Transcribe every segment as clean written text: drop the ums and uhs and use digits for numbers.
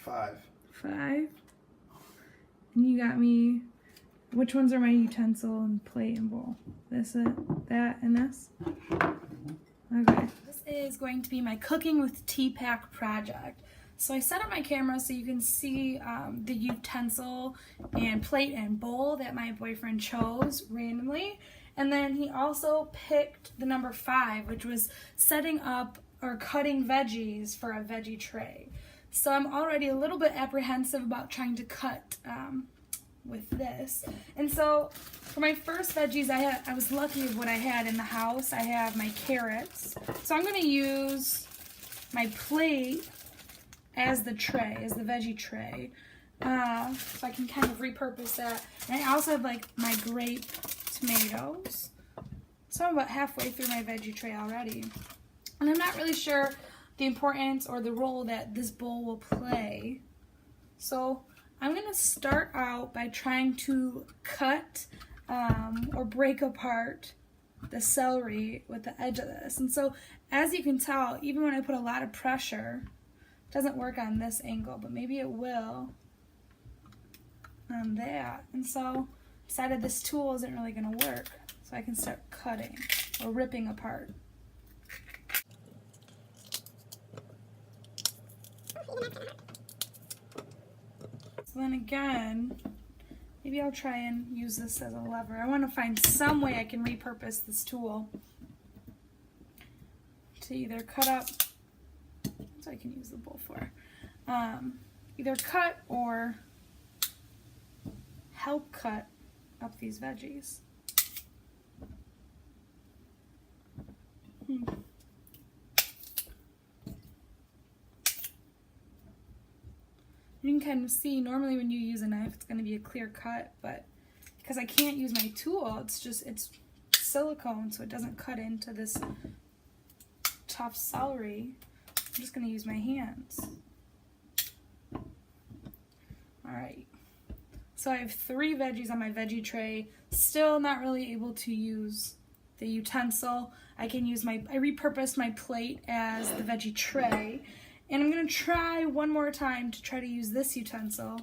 5. 5. And you got me, which ones are my utensil and plate and bowl? This, that, and this? Okay. This is going to be my Cooking with TPACK project. So I set up my camera so you can see the utensil and plate and bowl that my boyfriend chose randomly. And then he also picked the number 5, which was setting up or cutting veggies for a veggie tray. So I'm already a little bit apprehensive about trying to cut with this. And so for my first veggies, I was lucky with what I had in the house. I have my carrots. So I'm going to use my plate as the tray, as the veggie tray. So I can kind of repurpose that. And I also have like my grape tomatoes. So I'm about halfway through my veggie tray already. And I'm not really sure the importance or the role that this bowl will play. So I'm going to start out by trying to cut or break apart the celery with the edge of this. And so as you can tell, even when I put a lot of pressure, it doesn't work on this angle, but maybe it will on that. And so I decided this tool isn't really going to work, so I can start cutting or ripping apart. So then again, maybe I'll try and use this as a lever. I want to find some way I can repurpose this tool to either cut up, so I can use the bowl for, either cut or help cut up these veggies. You can kind of see, normally when you use a knife, it's going to be a clear cut, but because I can't use my tool, it's silicone, so it doesn't cut into this tough celery. I'm just going to use my hands. Alright, so I have 3 veggies on my veggie tray, still not really able to use the utensil. I repurposed my plate as the veggie tray. And I'm going to try one more time to try to use this utensil.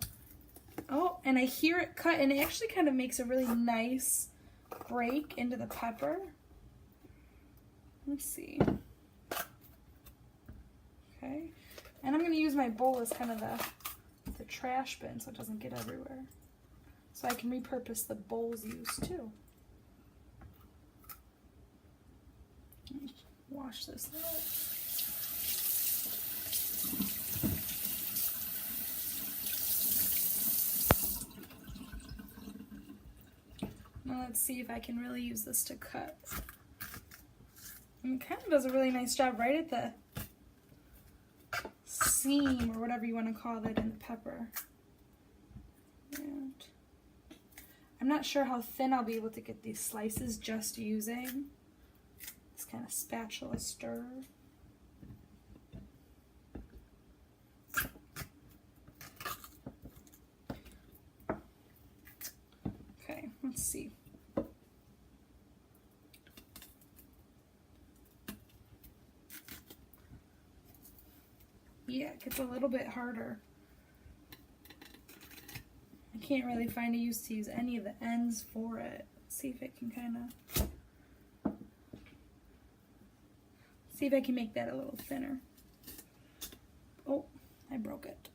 Oh, and I hear it cut, and it actually kind of makes a really nice break into the pepper. Let's see. Okay. And I'm going to use my bowl as kind of the trash bin so it doesn't get everywhere. So I can repurpose the bowl's use too. Wash this out. Now let's see if I can really use this to cut. And it kind of does a really nice job right at the seam, or whatever you want to call it, in the pepper. And I'm not sure how thin I'll be able to get these slices just using this kind of spatula stir. Okay, let's see. Yeah, it gets a little bit harder. I can't really find a use to use any of the ends for it. Let's see if it can see if I can make that a little thinner. Oh, I broke it.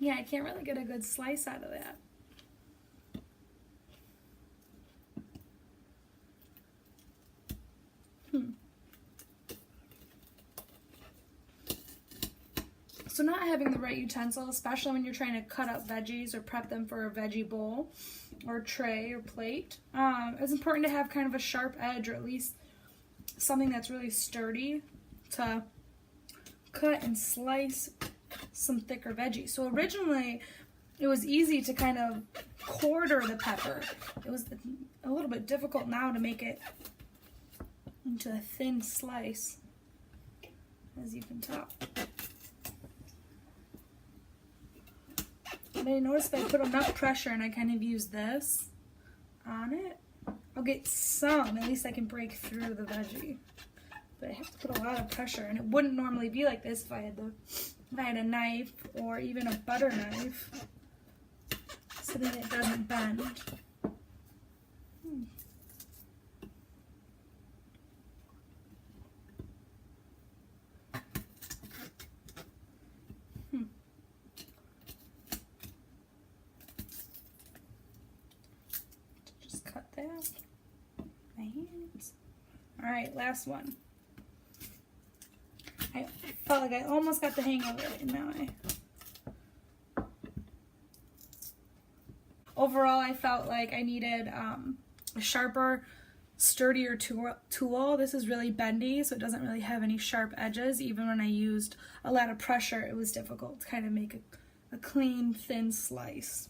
Yeah, I can't really get a good slice out of that. So not having the right utensil, especially when you're trying to cut up veggies or prep them for a veggie bowl or tray or plate, it's important to have kind of a sharp edge, or at least something that's really sturdy to cut and slice some thicker veggies. So originally it was easy to kind of quarter the pepper. It was a little bit difficult now to make it into a thin slice, as you can tell. But I noticed if I put enough pressure and I kind of use this on it, I'll get some, at least I can break through the veggie. But I have to put a lot of pressure, and it wouldn't normally be like this if I had a knife or even a butter knife, so that it doesn't bend. Just cut that. My hands. All right, last one. I felt like I almost got the hang of it, and now Overall, I felt like I needed a sharper, sturdier tool. This is really bendy, so it doesn't really have any sharp edges. Even when I used a lot of pressure, it was difficult to kind of make a clean, thin slice.